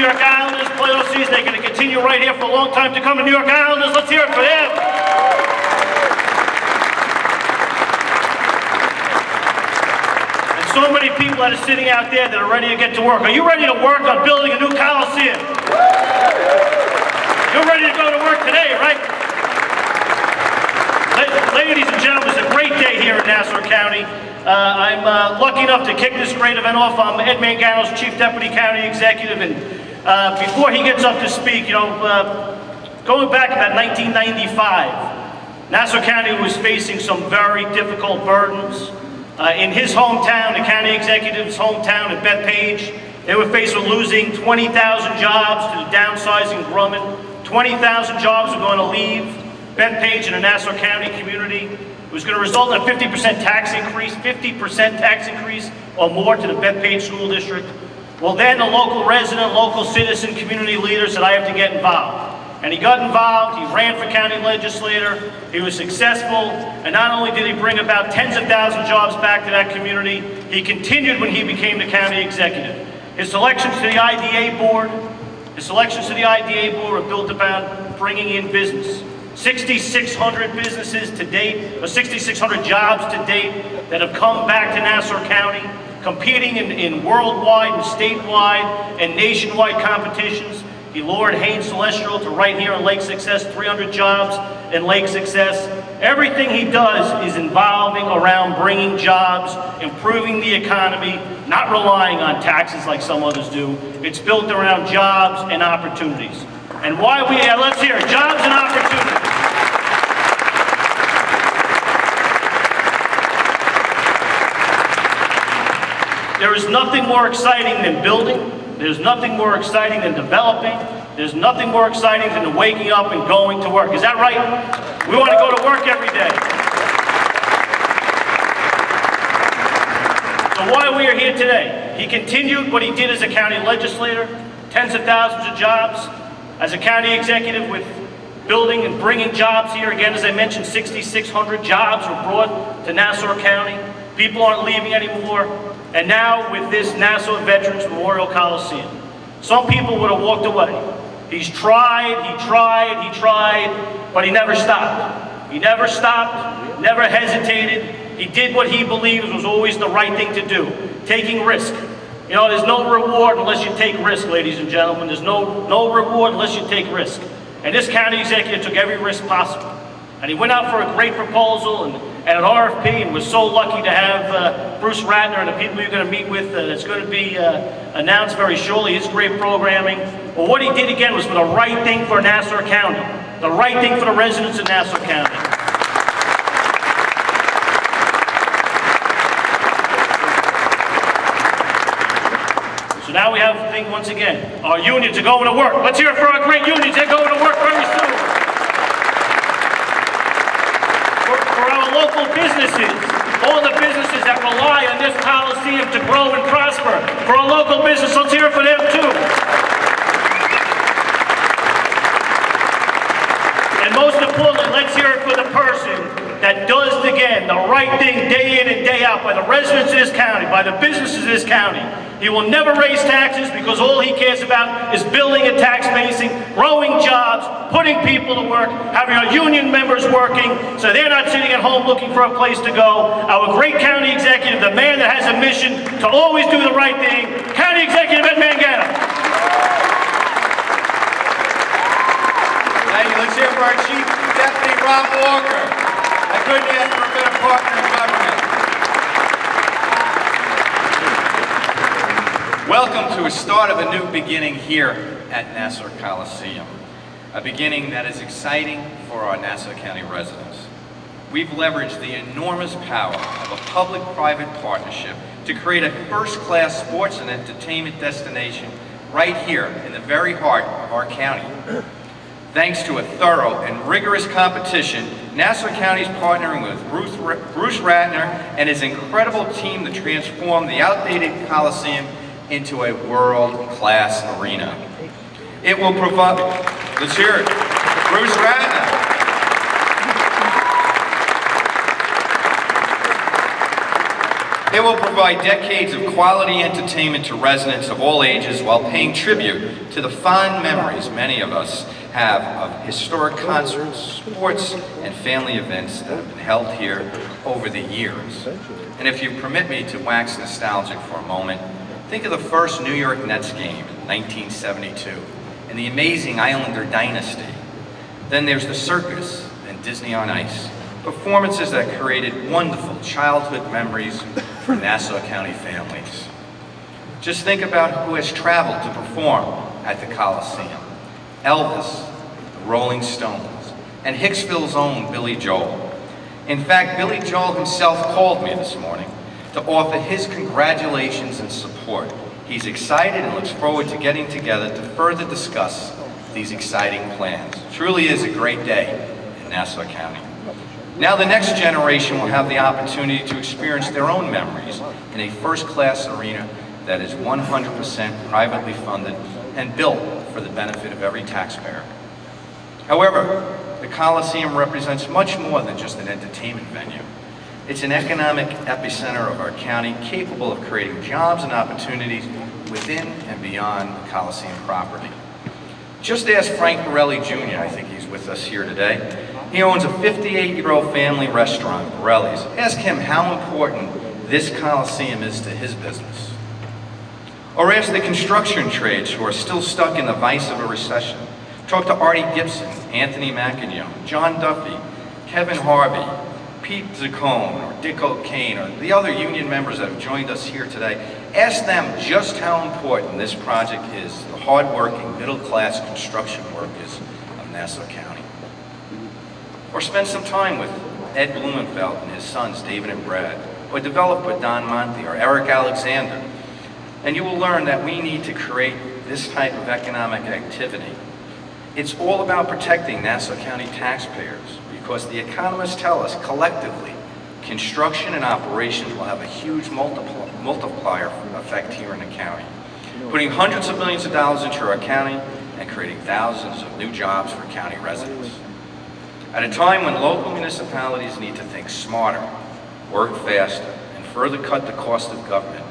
York Islanders playoff season. They're going to continue right here for a long time to come. The New York Islanders, let's hear it for them. And so many people that are sitting out there that are ready to get to work. Are you ready to work on building a new Coliseum? You're ready to go to work today, right? Ladies and gentlemen, it's a great day here in Nassau County. I'm lucky enough to kick this great event off. I'm Ed Mangano's Chief Deputy County Executive, and before he gets up to speak, you know, going back about 1995, Nassau County was facing some very difficult burdens. In his hometown, the county executive's hometown in Bethpage, they were faced with losing 20,000 jobs to the downsizing Grumman. 20,000 jobs were going to leave Bethpage and the Nassau County community. It was going to result in a 50% tax increase, 50% tax increase or more to the Bethpage School District. Well, then the local resident, local citizen, community leader said, I have to get involved. And he got involved, he ran for county legislator, he was successful, and not only did he bring about tens of thousands of jobs back to that community, he continued when he became the county executive. His elections to the IDA board, were built about bringing in business. 6,600 businesses to date, or 6,600 jobs to date that have come back to Nassau County, competing in worldwide and statewide and nationwide competitions. He lured Haines Celestial to right here in Lake Success, 300 jobs in Lake Success. Everything he does is involving around bringing jobs, improving the economy, not relying on taxes like some others do. It's built around jobs and opportunities. And why let's hear it, jobs and opportunities. There is nothing more exciting than building. There's nothing more exciting than developing. There's nothing more exciting than waking up and going to work. Is that right? We want to go to work every day. So why we are here today? He continued what he did as a county legislator, tens of thousands of jobs. As a county executive with building and bringing jobs here. Again, as I mentioned, 6,600 jobs were brought to Nassau County. People aren't leaving anymore. And now with this Nassau Veterans Memorial Coliseum, some people would have walked away. He's tried, he tried, but he never stopped. He never stopped, never hesitated. He did what he believed was always the right thing to do, taking risk. You know, there's no reward unless you take risk, ladies and gentlemen. There's no reward unless you take risk. And this county executive took every risk possible. And he went out for a great proposal and an RFP, and was so lucky to have Bruce Ratner and the people you're going to meet with that's going to be announced very shortly, his great programming. Well, what he did again was for the right thing for Nassau County, the right thing for the residents of Nassau County. So now we have the thing once again. Our unions are going to work. Let's hear it for our great unions. They're going to work very soon. For our local businesses, all the businesses that rely on this Coliseum to grow and prosper. For our local business, let's hear it for them too. And most importantly, let's hear it for the person that does, again, the right thing day in and day out by the residents of this county, by the businesses of this county. He will never raise taxes because all he cares about is building a tax basing, growing jobs, putting people to work, having our union members working so they're not sitting at home looking for a place to go. Our great county executive, the man that has a mission to always do the right thing, County Executive Ed Mangano. Thank you. Let's hear for our Chief Deputy Rob Walker. I couldn't ask for a better partner in government. Welcome to a start of a new beginning here at Nassau Coliseum. A beginning that is exciting for our Nassau County residents. We've leveraged the enormous power of a public-private partnership to create a first-class sports and entertainment destination right here in the very heart of our county. Thanks to a thorough and rigorous competition, Nassau County is partnering with Bruce Ratner and his incredible team to transform the outdated Coliseum into a world-class arena. It will provide, let's hear it, Bruce Ratner. It will provide decades of quality entertainment to residents of all ages while paying tribute to the fond memories many of us have of historic concerts, sports, and family events that have been held here over the years. And if you permit me to wax nostalgic for a moment, think of the first New York Nets game in 1972 and the amazing Islander dynasty. Then there's the circus and Disney on Ice, performances that created wonderful childhood memories for Nassau County families. Just think about who has traveled to perform at the Coliseum. Elvis, the Rolling Stones, and Hicksville's own Billy Joel. In fact, Billy Joel himself called me this morning to offer his congratulations and support. He's excited and looks forward to getting together to further discuss these exciting plans. It truly is a great day in Nassau County. Now the next generation will have the opportunity to experience their own memories in a first-class arena that is 100% privately funded and built for the benefit of every taxpayer. However, the Coliseum represents much more than just an entertainment venue. It's an economic epicenter of our county, capable of creating jobs and opportunities within and beyond the Coliseum property. Just ask Frank Borelli Jr., I think he's with us here today. He owns a 58-year-old family restaurant, Borelli's. Ask him how important this Coliseum is to his business. Or ask the construction trades who are still stuck in the vice of a recession. Talk to Artie Gibson, Anthony McIntyre, John Duffy, Kevin Harvey, Pete Zaccone, or Dick O'Kane, or the other union members that have joined us here today. Ask them just how important this project is to the hard-working, middle-class construction workers of Nassau County. Or spend some time with Ed Blumenfeld and his sons, David and Brad, or developer Don Monte, or Eric Alexander. And you will learn that we need to create this type of economic activity. It's all about protecting Nassau County taxpayers, because the economists tell us collectively, construction and operations will have a huge multiplier effect here in the county, putting hundreds of millions of dollars into our county and creating thousands of new jobs for county residents. At a time when local municipalities need to think smarter, work faster, and further cut the cost of government,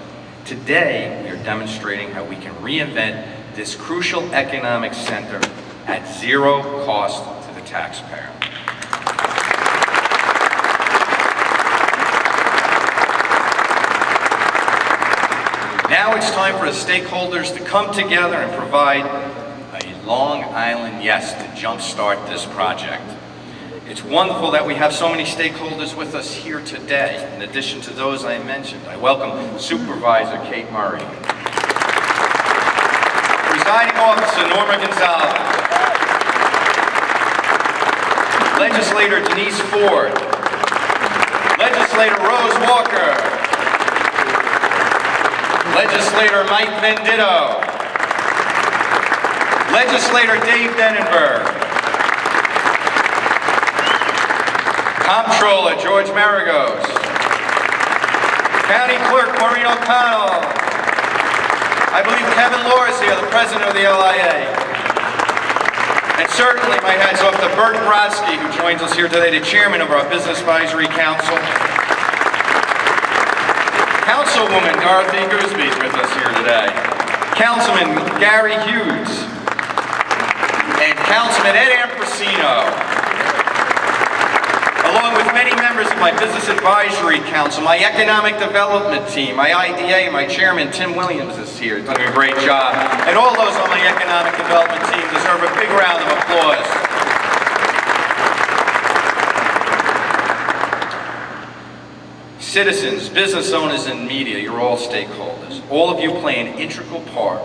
today we are demonstrating how we can reinvent this crucial economic center at zero cost to the taxpayer. Now it's time for the stakeholders to come together and provide a Long Island yes to jumpstart this project. It's wonderful that we have so many stakeholders with us here today. In addition to those I mentioned, I welcome Supervisor Kate Murray, Presiding Officer Norma Gonzalez, Legislator Denise Ford, Legislator Rose Walker, Legislator Mike Venditto, Legislator Dave Denenberg, Comptroller George Maragos, County Clerk Maureen O'Connell, I believe Kevin Law is here, the President of the LIA, and certainly my hat's off to Bert Brodsky, who joins us here today, the Chairman of our Business Advisory Council. Councilwoman Dorothy Goosby is with us here today. Councilman Gary Hughes. And Councilman Ed Ambrosino. Along with many members of my Business Advisory Council, my Economic Development team, my IDA, my Chairman Tim Williams is here, doing a great job. And all those on my Economic Development team deserve a big round of applause. Citizens, business owners, and media, you're all stakeholders. All of you play an integral part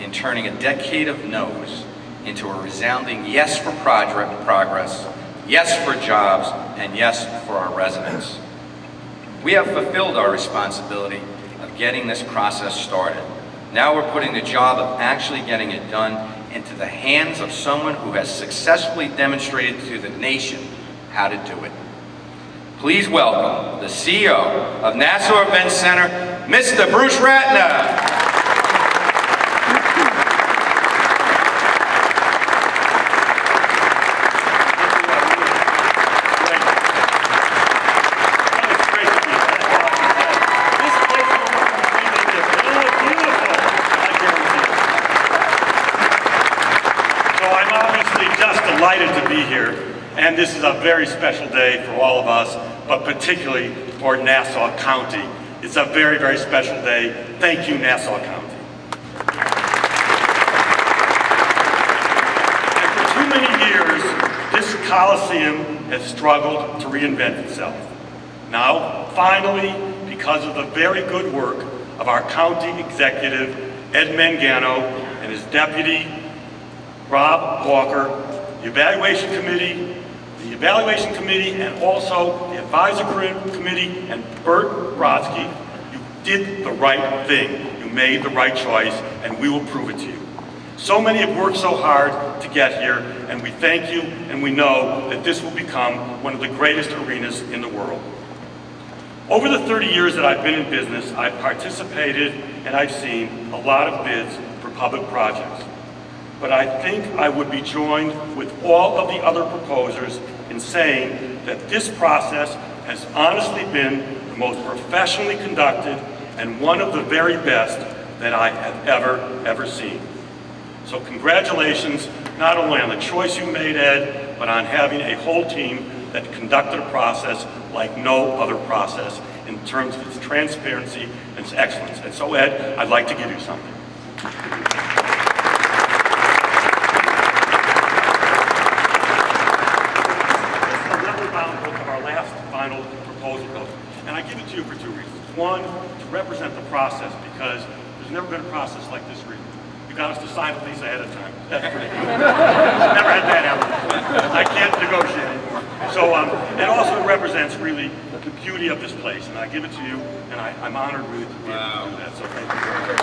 in turning a decade of no's into a resounding yes for progress, yes for jobs, and yes for our residents. We have fulfilled our responsibility of getting this process started. Now we're putting the job of actually getting it done into the hands of someone who has successfully demonstrated to the nation how to do it. Please welcome the CEO of Nassau Event Center, Mr. Bruce Ratner. And this is a very special day for all of us, but particularly for Nassau County. It's a very, very special day. Thank you, Nassau County. And for too many years, this Coliseum has struggled to reinvent itself. Now, finally, because of the very good work of our county executive, Ed Mangano, and his deputy, Rob Walker, the evaluation committee, and also the advisory committee, and Bert Brodsky, you did the right thing. You made the right choice, and we will prove it to you. So many have worked so hard to get here, and we thank you, and we know that this will become one of the greatest arenas in the world. Over the 30 years that I've been in business, I've participated and I've seen a lot of bids for public projects. But I think I would be joined with all of the other proposers in saying that this process has honestly been the most professionally conducted and one of the very best that I have ever seen. So congratulations, not only on the choice you made, Ed, but on having a whole team that conducted a process like no other process in terms of its transparency and its excellence. And so, Ed, I'd like to give you something. Of our last final proposal bill. And I give it to you for two reasons. One, to represent the process, because there's never been a process like this reading. You got us to sign a lease ahead of time. That's pretty good. Never had that happen. I can't negotiate anymore. So, and also it represents really the beauty of this place. And I give it to you, and I'm honored really to be able to do that. So thank you very much.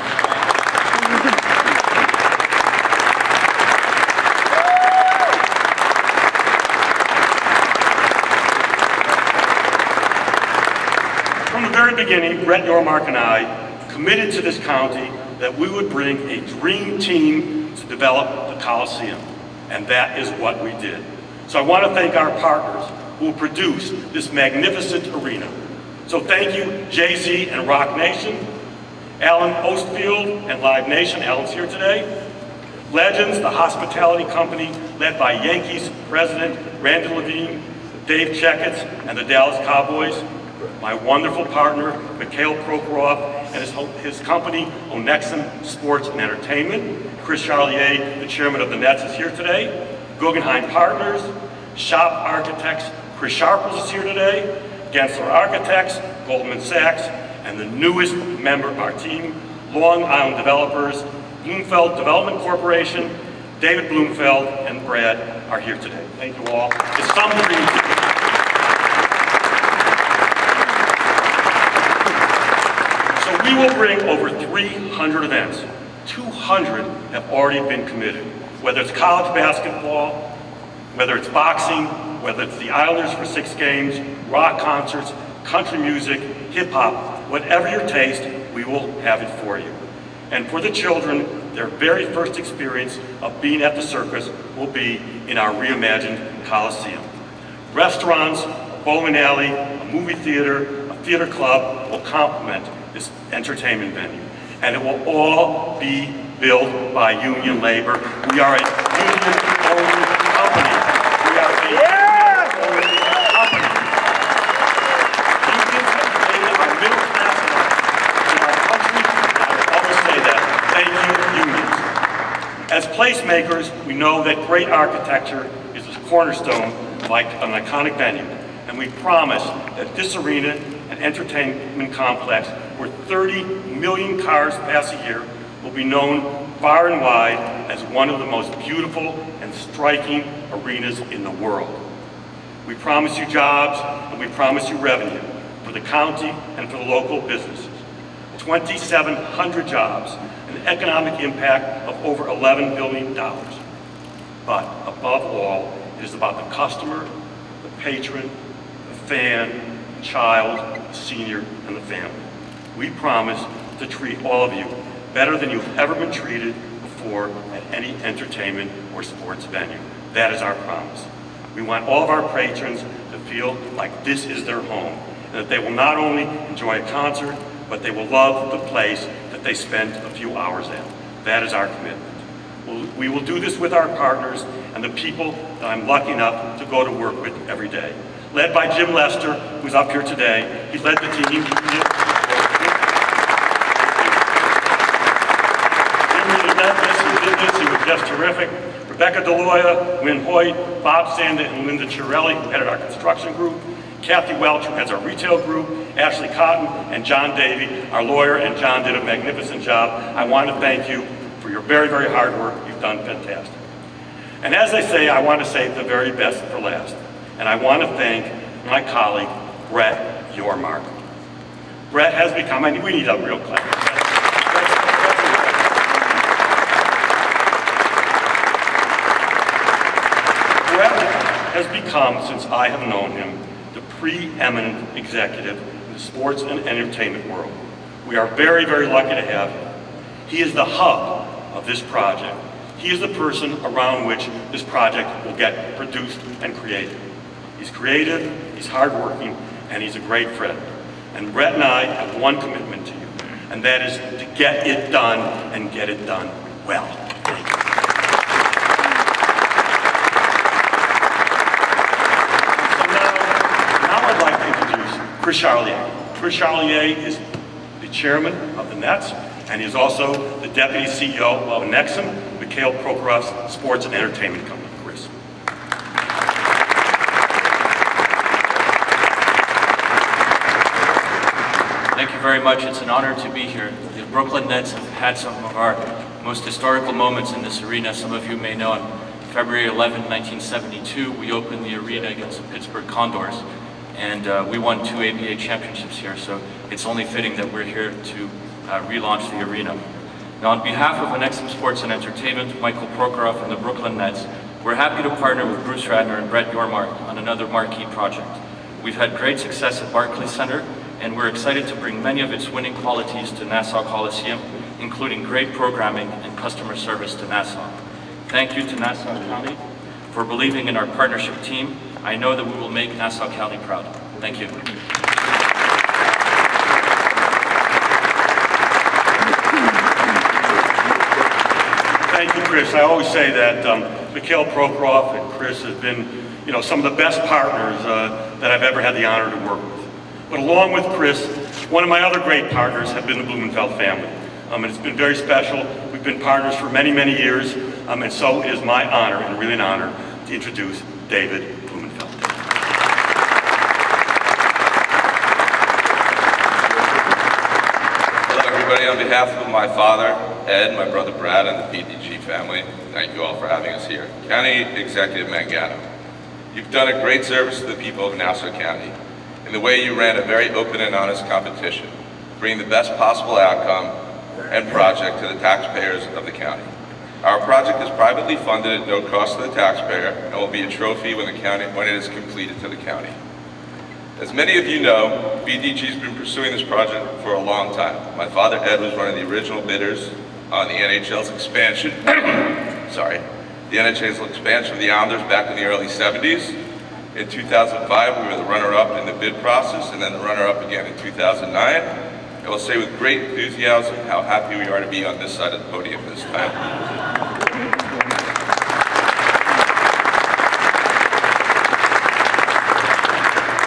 From the very beginning, Brett Yormark and I committed to this county that we would bring a dream team to develop the Coliseum, and that is what we did. So I want to thank our partners who will produce this magnificent arena. So thank you, Jay-Z and Rock Nation, Alan Ostfield and Live Nation, Alan's here today, Legends, the hospitality company led by Yankees president Randy Levine, Dave Checketts, and the Dallas Cowboys, my wonderful partner, Mikhail Prokhorov, and his company, Onexum Sports and Entertainment. Chris Charlier, the chairman of the Nets, is here today. Guggenheim Partners, Shop Architects, Chris Sharples is here today. Gensler Architects, Goldman Sachs, and the newest member of our team, Long Island Developers, Bloomfeld Development Corporation. David Bloomfeld and Brad are here today. Thank you all. It's something for you to do. We will bring over 300 events. 200 have already been committed. Whether it's college basketball, whether it's boxing, whether it's the Islanders for 6 games, rock concerts, country music, hip hop, whatever your taste, we will have it for you. And for the children, their very first experience of being at the circus will be in our reimagined Coliseum. Restaurants, a bowling alley, a movie theater, a theater club will complement this entertainment venue, and it will all be built by union labor. We are a union-owned company. We are a union-owned company. Unions have created our middle class in our country, and I will always say that. Thank you, unions. As placemakers, we know that great architecture is the cornerstone of an iconic venue, and we promise that this arena and entertainment complex, where 30 million cars pass a year, will be known far and wide as one of the most beautiful and striking arenas in the world. We promise you jobs, and we promise you revenue for the county and for the local businesses. 2,700 jobs, an economic impact of over $11 billion. But above all, it is about the customer, the patron, the fan, the child, the senior, and the family. We promise to treat all of you better than you've ever been treated before at any entertainment or sports venue. That is our promise. We want all of our patrons to feel like this is their home, and that they will not only enjoy a concert, but they will love the place that they spent a few hours at. That is our commitment. We will do this with our partners and the people that I'm lucky enough to go to work with every day. Led by Jim Lester, who's up here today. He led the team. Jim really led this, he did this, he was just terrific. Rebecca DeLoya, Wynn Hoyt, Bob Sanda, and Linda Chirelli, who headed our construction group. Kathy Welch, who heads our retail group. Ashley Cotton and John Davey, our lawyer, and John did a magnificent job. I want to thank you for your very, very hard work. You've done fantastic. And as I say, I want to save the very best for last. And I want to thank my colleague, Brett Yormark. Brett has become, we need a real clap. Brett has become, since I have known him, the preeminent executive in the sports and entertainment world. We are very, very lucky to have him. He is the hub of this project. He is the person around which this project will get produced and created. He's creative, he's hardworking, and he's a great friend. And Brett and I have one commitment to you, and that is to get it done and get it done well. Thank you. So now I'd like to introduce Chris Charlier. Chris Charlier is the chairman of the Nets, and he's also the deputy CEO of Nexum, Mikhail Prokhorov's sports and entertainment company. Chris. Thank you very much. It's an honor to be here. The Brooklyn Nets have had some of our most historical moments in this arena. Some of you may know on February 11, 1972, we opened the arena against the Pittsburgh Condors, and we won 2 ABA championships here, so it's only fitting that we're here to relaunch the arena. Now, on behalf of Nexum Sports and Entertainment, Michael Prokhorov, and the Brooklyn Nets, we're happy to partner with Bruce Ratner and Brett Yormark on another marquee project. We've had great success at Barclays Center, and we're excited to bring many of its winning qualities to Nassau Coliseum, including great programming and customer service to Nassau. Thank you to Nassau County for believing in our partnership team. I know that we will make Nassau County proud. Thank you. Thank you, Chris. I always say that Mikhail Prokhorov and Chris have been, some of the best partners that I've ever had the honor to work with. But along with Chris, one of my other great partners have been the Blumenfeld family. And it's been very special. We've been partners for many, many years. And so it is my honor, and really an honor, to introduce David Blumenfeld. Hello, everybody. On behalf of my father, Ed, my brother Brad, and the PDG family, thank you all for having us here. County Executive Mangano, you've done a great service to the people of Nassau County in the way you ran a very open and honest competition, bringing the best possible outcome and project to the taxpayers of the county. Our project is privately funded at no cost to the taxpayer and will be a trophy when it is completed to the county. As many of you know, BDG has been pursuing this project for a long time. My father Ed was one of the original bidders on the NHL's expansion. The NHL's expansion of the Islanders back in the early 70s. In 2005, we were the runner-up in the bid process, and then the runner-up again in 2009. I will say with great enthusiasm how happy we are to be on this side of the podium this time.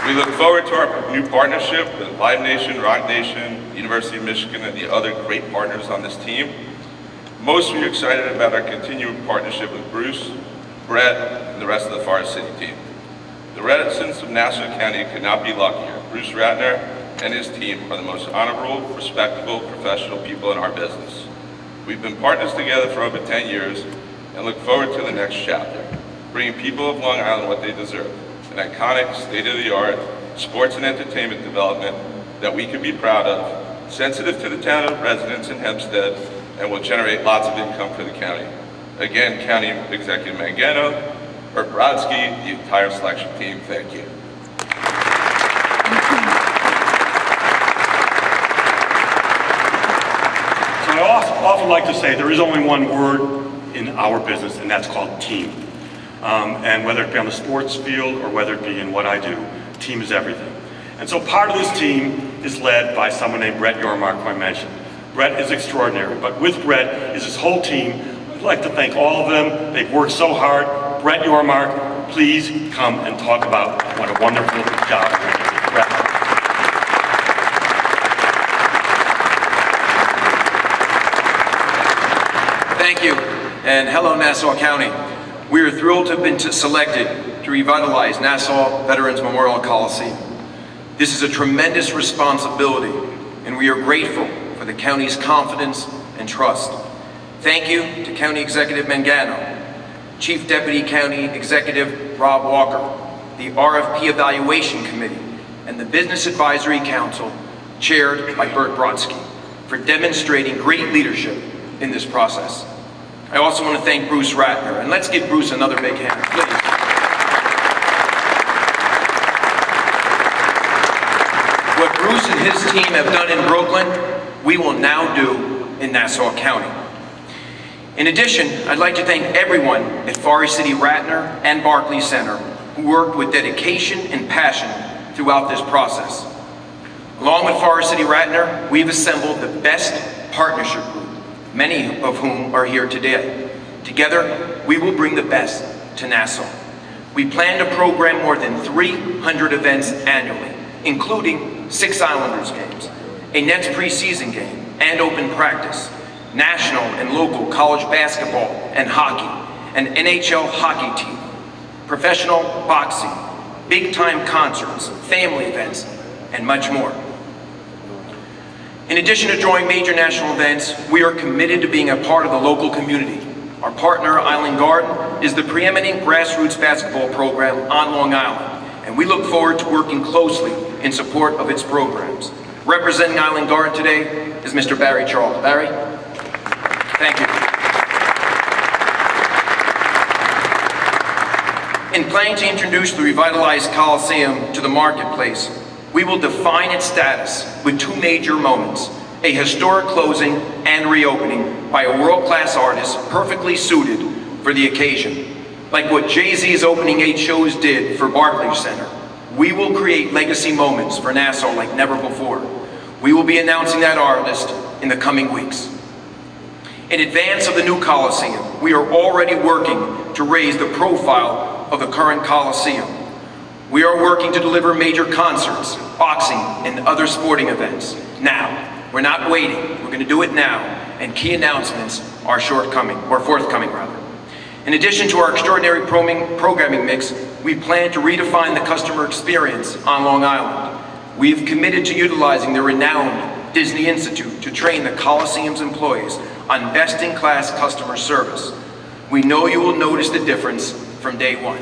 We look forward to our new partnership with Live Nation, Rock Nation, University of Michigan, and the other great partners on this team. Most we are excited about our continued partnership with Bruce, Brett, and the rest of the Forest City team. The residents of Nassau County could not be luckier. Bruce Ratner and his team are the most honorable, respectable, professional people in our business. We've been partners together for over 10 years and look forward to the next chapter, bringing people of Long Island what they deserve, an iconic, state-of-the-art sports and entertainment development that we can be proud of, sensitive to the town of residents in Hempstead, and will generate lots of income for the county. Again, County Executive Mangano, Bert Brodsky, the entire selection team, thank you. So I often like to say there is only one word in our business, and that's called team. And whether it be on the sports field or whether it be in what I do, team is everything. And so part of this team is led by someone named Brett Yormark, who I mentioned. Brett is extraordinary, but with Brett is his whole team, like to thank all of them. They've worked so hard. Brett Yormark, please come and talk about what a wonderful job you're doing. Brett. Thank you, and hello Nassau County. We are thrilled to have been selected to revitalize Nassau Veterans Memorial Coliseum. This is a tremendous responsibility, and we are grateful for the county's confidence and trust. Thank you to County Executive Mangano, Chief Deputy County Executive Rob Walker, the RFP Evaluation Committee, and the Business Advisory Council, chaired by Bert Brodsky, for demonstrating great leadership in this process. I also want to thank Bruce Ratner, and let's give Bruce another big hand, please. What Bruce and his team have done in Brooklyn, we will now do in Nassau County. In addition, I'd like to thank everyone at Forest City Ratner and Barclay Center who worked with dedication and passion throughout this process. Along with Forest City Ratner, we've assembled the best partnership group, many of whom are here today. Together, we will bring the best to Nassau. We plan to program more than 300 events annually, including 6 Islanders games, a Nets preseason game and open practice, national and local college basketball and hockey, an NHL hockey team, professional boxing, big-time concerts, family events, and much more. In addition to drawing major national events, we are committed to being a part of the local community. Our partner, Island Garden, is the preeminent grassroots basketball program on Long Island, and we look forward to working closely in support of its programs. Representing Island Garden today is Mr. Barry Charles. Barry? Thank you. In planning to introduce the revitalized Coliseum to the marketplace, we will define its status with 2 major moments: a historic closing and reopening by a world-class artist perfectly suited for the occasion. Like what Jay-Z's opening 8 shows did for Barclays Center, we will create legacy moments for Nassau like never before. We will be announcing that artist in the coming weeks. In advance of the new Coliseum, we are already working to raise the profile of the current Coliseum. We are working to deliver major concerts, boxing, and other sporting events. Now, we're not waiting. We're going to do it now, and key announcements are forthcoming. In addition to our extraordinary programming mix, we plan to redefine the customer experience on Long Island. We have committed to utilizing the renowned Disney Institute to train the Coliseum's employees on best-in-class customer service. We know you will notice the difference from day one.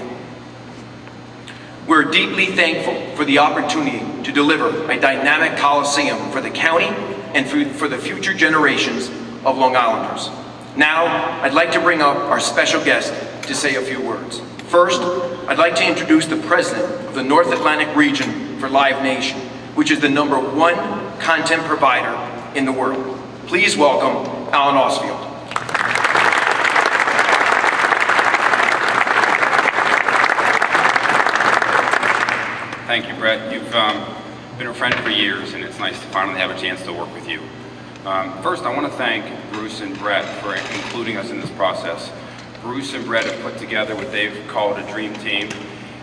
We're deeply thankful for the opportunity to deliver a dynamic Coliseum for the county and for the future generations of Long Islanders. Now, I'd like to bring up our special guest to say a few words. First, I'd like to introduce the president of the North Atlantic region for Live Nation, which is the #1 content provider in the world. Please welcome Alan Osfield. Thank you, Brett. You've been a friend for years, and it's nice to finally have a chance to work with you. First, I want to thank Bruce and Brett for including us in this process. Bruce and Brett have put together what they've called a dream team,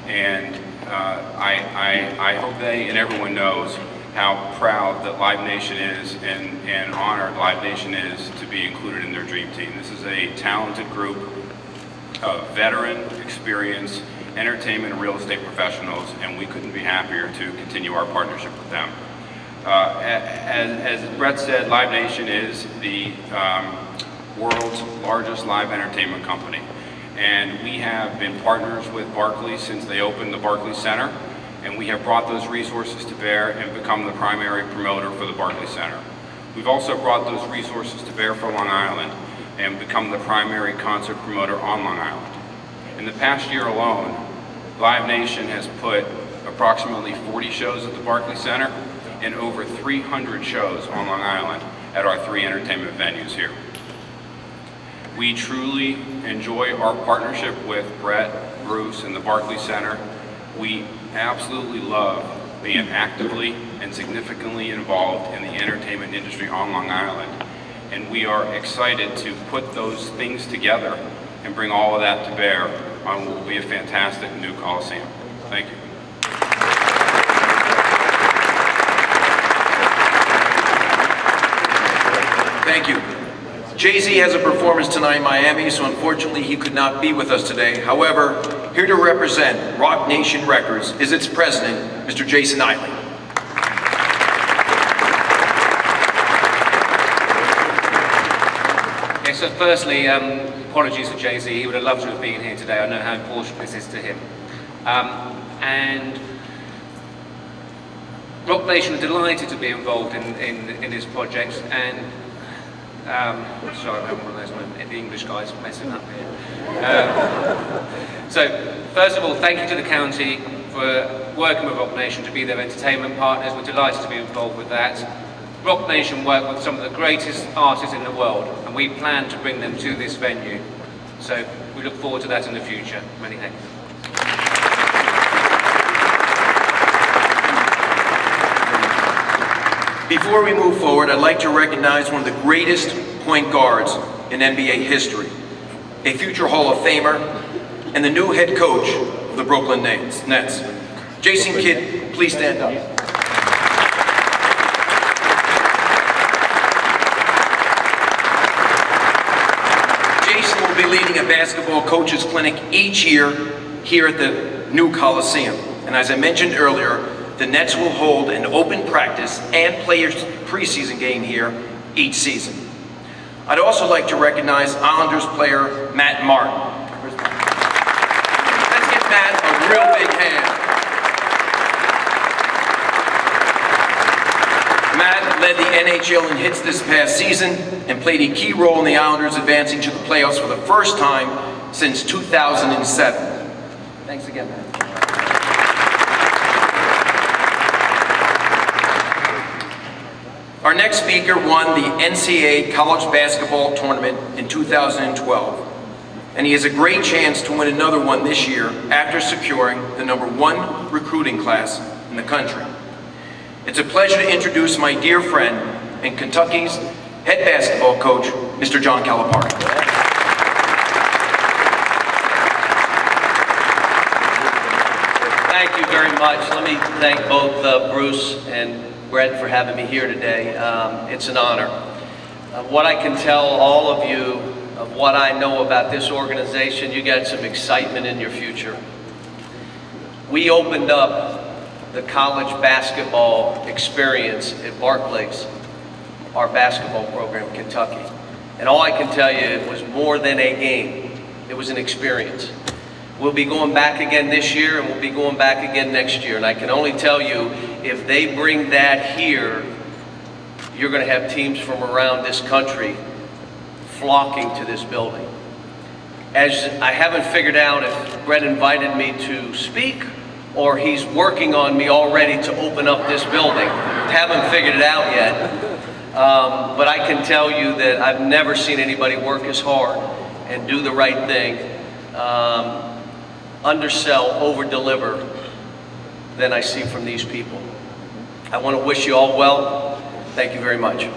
and I hope they and everyone knows how proud that Live Nation is and honored Live Nation is to be included in their dream team. This is a talented group of veteran, experienced, entertainment and real estate professionals, and we couldn't be happier to continue our partnership with them. As Brett said, Live Nation is the world's largest live entertainment company, and we have been partners with Barclays since they opened the Barclays Center, and we have brought those resources to bear and become the primary promoter for the Barclays Center. We've also brought those resources to bear for Long Island and become the primary concert promoter on Long Island. In the past year alone, Live Nation has put approximately 40 shows at the Barclays Center and over 300 shows on Long Island at our 3 entertainment venues here. We truly enjoy our partnership with Brett, Bruce, and the Barclays Center. We absolutely love being actively and significantly involved in the entertainment industry on Long Island. and we are excited to put those things together and bring all of that to bear on what will be a fantastic new Coliseum. Thank you. Thank you. Jay-Z has a performance tonight in Miami, so unfortunately he could not be with us today. However, here to represent Rock Nation Records is its president, Mr. Jason Eiley. Okay, so firstly, apologies to Jay-Z. He would have loved to have been here today. I know how important this is to him. And Rock Nation are delighted to be involved in this project, and sorry, I'm having one of those moments. The English guy's messing up here. So, first of all, thank you to the county for working with Rock Nation to be their entertainment partners. We're delighted to be involved with that. Rock Nation work with some of the greatest artists in the world, and we plan to bring them to this venue. So, we look forward to that in the future. Many thanks. Before we move forward, I'd like to recognize one of the greatest point guards in NBA history, a future Hall of Famer, and the new head coach of the Brooklyn Nets. Jason Kidd, please stand up. Jason will be leading a basketball coaches clinic each year here at the new Coliseum. And as I mentioned earlier, the Nets will hold an open practice and players preseason game here each season. I'd also like to recognize Islanders player Matt Martin. Let's give Matt a real big hand. Matt led the NHL in hits this past season and played a key role in the Islanders advancing to the playoffs for the first time since 2007. Thanks again, Matt. Our next speaker won the NCAA College Basketball Tournament in 2012, and he has a great chance to win another one this year after securing the #1 recruiting class in the country. It's a pleasure to introduce my dear friend and Kentucky's head basketball coach, Mr. John Calipari. Thank you very much. Let me thank both Bruce and Brett for having me here today. It's an honor. What I can tell all of you of what I know about this organization, you got some excitement in your future. We opened up the college basketball experience at Barclays, our basketball program in Kentucky. And all I can tell you, it was more than a game. It was an experience. We'll be going back again this year, and we'll be going back again next year. And I can only tell you, if they bring that here, you're going to have teams from around this country flocking to this building. As I haven't figured out if Brett invited me to speak or he's working on me already to open up this building. Haven't figured it out yet. But I can tell you that I've never seen anybody work as hard and do the right thing, undersell, over-deliver than I see from these people. I want to wish you all well. Thank you very much.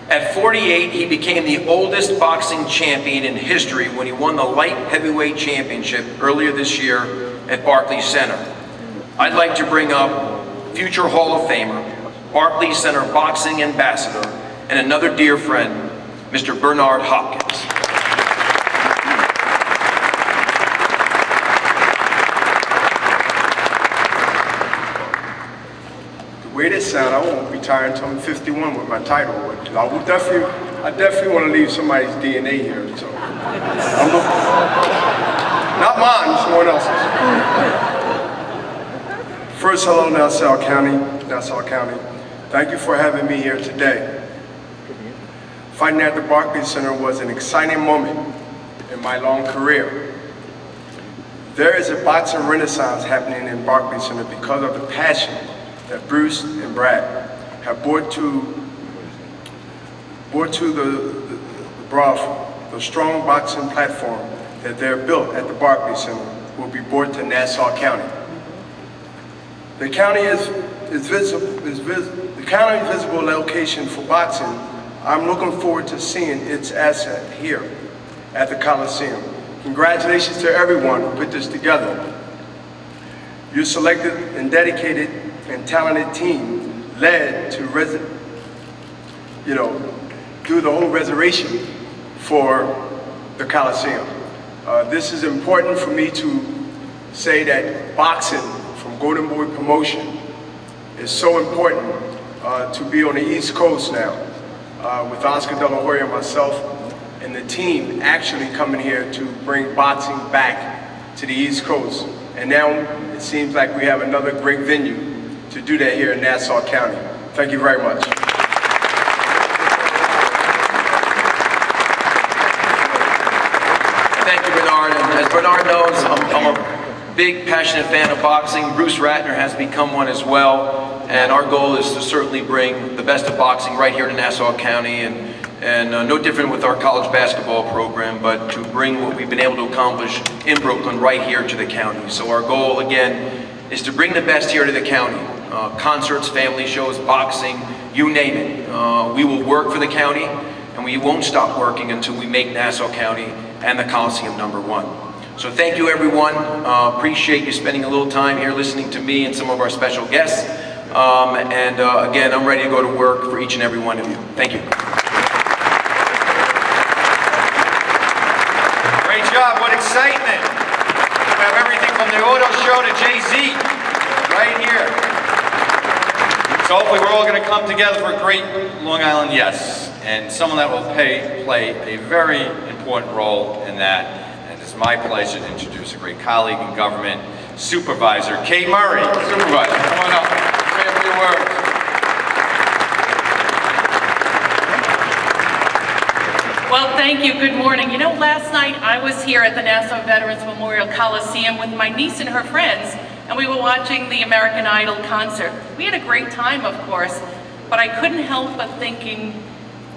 At 48, he became the oldest boxing champion in history when he won the light heavyweight championship earlier this year at Barclays Center. I'd like to bring up future Hall of Famer, Barclays Center boxing ambassador, and another dear friend, Mr. Bernard Hopkins. The way this sound, I won't retire until I'm 51 with my title. But I definitely want to leave somebody's DNA here. So, not mine, someone else's. First, hello, Nassau County. Thank you for having me here today. Fighting at the Barclays Center was an exciting moment in my long career. There is a boxing renaissance happening in Barclays Center because of the passion that Bruce and Brad have brought to the strong boxing platform that they're built at the Barclays Center will be brought to Nassau County. The county's visible location for boxing, I'm looking forward to seeing its asset here at the Coliseum. Congratulations to everyone who put this together. Your selected and dedicated and talented team led to do the whole reservation for the Coliseum. This is important for me to say that boxing from Golden Boy Promotion is so important to be on the East Coast now, with Oscar De La Hoya and myself and the team actually coming here to bring boxing back to the East Coast. And now it seems like we have another great venue to do that here in Nassau County. Thank you very much. Thank you, Bernard. And as Bernard knows, I'm a big, passionate fan of boxing. Bruce Ratner has become one as well. And our goal is to certainly bring the best of boxing right here to Nassau County, and no different with our college basketball program, but to bring what we've been able to accomplish in Brooklyn right here to the county. So our goal, again, is to bring the best here to the county. Concerts, family shows, boxing, you name it. We will work for the county, and we won't stop working until we make Nassau County and the Coliseum #1. So thank you, everyone. Appreciate you spending a little time here listening to me and some of our special guests. Again, I'm ready to go to work for each and every one of you. Thank you. Great job, what excitement. We have everything from the auto show to Jay-Z right here. So hopefully we're all going to come together for a great Long Island Yes, and someone that will play a very important role in that. And it's my pleasure to introduce a great colleague in government, Supervisor Kate Murray. Supervisor, come on up. Say a few words. Well, thank you. Good morning. You know, last night I was here at the Nassau Veterans Memorial Coliseum with my niece and her friends, and we were watching the American Idol concert. We had a great time, of course, but I couldn't help but thinking,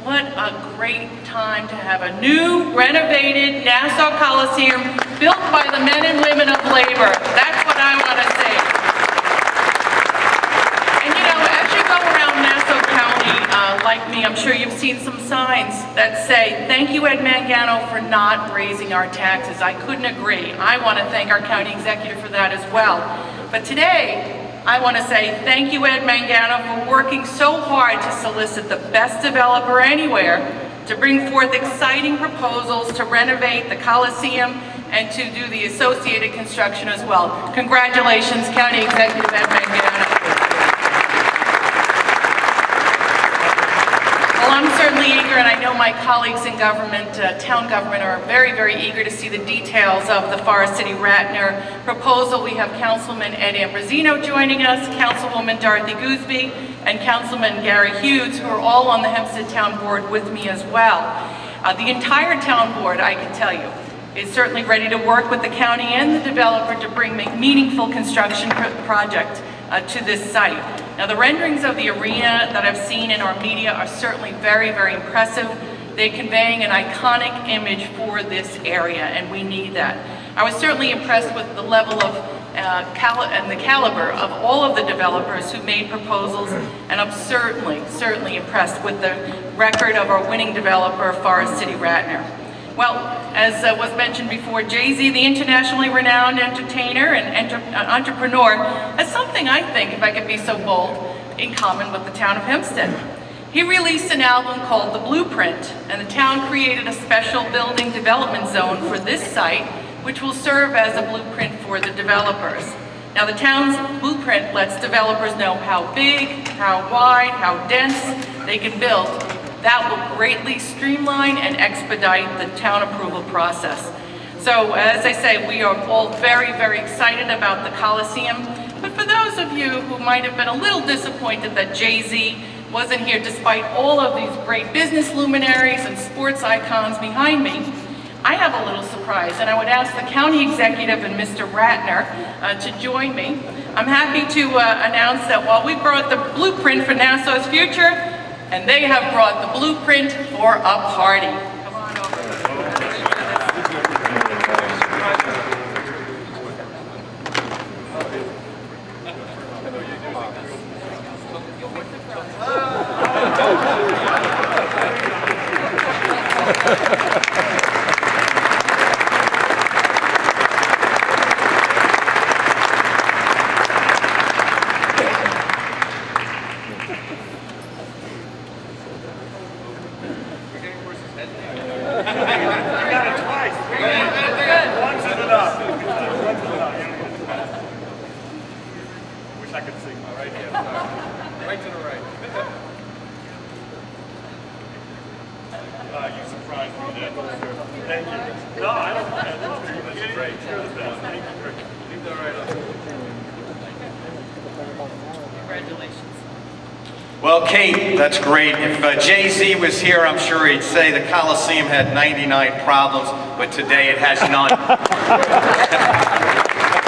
what a great time to have a new, renovated Nassau Coliseum built by the men and women of labor. That's what I want to say. And you know, as you go around Nassau County, like me, I'm sure you've seen some signs that say, thank you, Ed Mangano, for not raising our taxes. I couldn't agree. I want to thank our county executive for that as well. But today, I want to say thank you, Ed Mangano, for working so hard to solicit the best developer anywhere to bring forth exciting proposals to renovate the Coliseum and to do the associated construction as well. Congratulations, County Executive Ed Mangano. Well, I'm certainly eager, and I know my colleagues in government, town government, are very, very eager to see the details of the Forest City Ratner proposal. We have Councilman Ed Ambrosino joining us, Councilwoman Dorothy Gooseby, and Councilman Gary Hughes, who are all on the Hempstead Town Board with me as well. The entire town board, I can tell you, is certainly ready to work with the county and the developer to bring meaningful construction project to this site. Now, the renderings of the arena that I've seen in our media are certainly very, very impressive. They're conveying an iconic image for this area, and we need that. I was certainly impressed with the level of and the caliber of all of the developers who made proposals, and I'm certainly impressed with the record of our winning developer, Forest City Ratner. Well, as was mentioned before, Jay-Z, the internationally renowned entertainer and entrepreneur, has something, I think, if I could be so bold, in common with the town of Hempstead. He released an album called The Blueprint, and the town created a special building development zone for this site, which will serve as a blueprint for the developers. Now, the town's blueprint lets developers know how big, how wide, how dense they can build. That will greatly streamline and expedite the town approval process. So, as I say, we are all very, very excited about the Coliseum. But for those of you who might have been a little disappointed that Jay-Z wasn't here despite all of these great business luminaries and sports icons behind me, I have a little surprise, and I would ask the county executive and Mr. Ratner to join me. I'm happy to announce that while we brought the blueprint for Nassau's future, and they have brought the blueprint for a party. Come on over. Wish I could sing. All right, yeah. Right to the right. You surprised me there. Thank you. No, I don't mind. This is great. You're the best. Thank you. Leave that right up. Congratulations. Well, Kate, that's great. If Jay-Z was here, I'm sure he'd say the Coliseum had 99 problems, but today it has none. I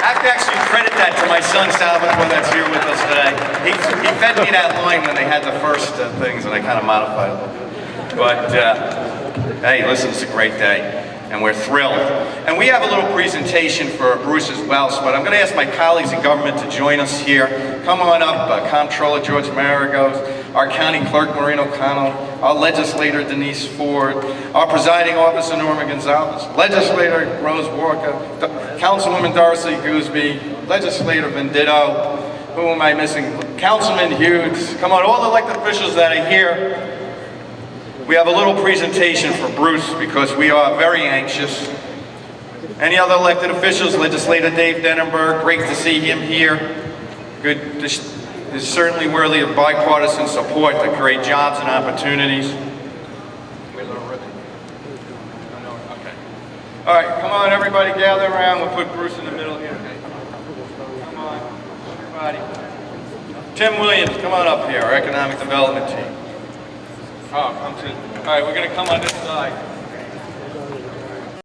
have to actually credit that to my son Salvatore that's here with us today. He fed me that line when they had the first things, and I kind of modified it a little bit. But hey, listen, it's a great day, and we're thrilled. And we have a little presentation for Bruce as well, so I'm going to ask my colleagues in government to join us here. Come on up, Comptroller George Maragos, our County Clerk Maureen O'Connell, our Legislator Denise Ford, our Presiding Officer Norma Gonzalez, Legislator Rose Walker, Councilwoman Dorothy Gooseby, Legislator Venditto, who am I missing? Councilman Hughes. Come on, all the elected officials that are here. We have a little presentation for Bruce because we are very anxious. Any other elected officials? Legislator Dave Denenberg, great to see him here. Good, this is certainly worthy of bipartisan support to create jobs and opportunities. Where's our ribbon? Okay. All right, come on, everybody gather around. We'll put Bruce in the middle here. Come on, everybody. Tim Williams, come on up here, our Economic Development team. Oh, come to. All right, we're going to come on this side.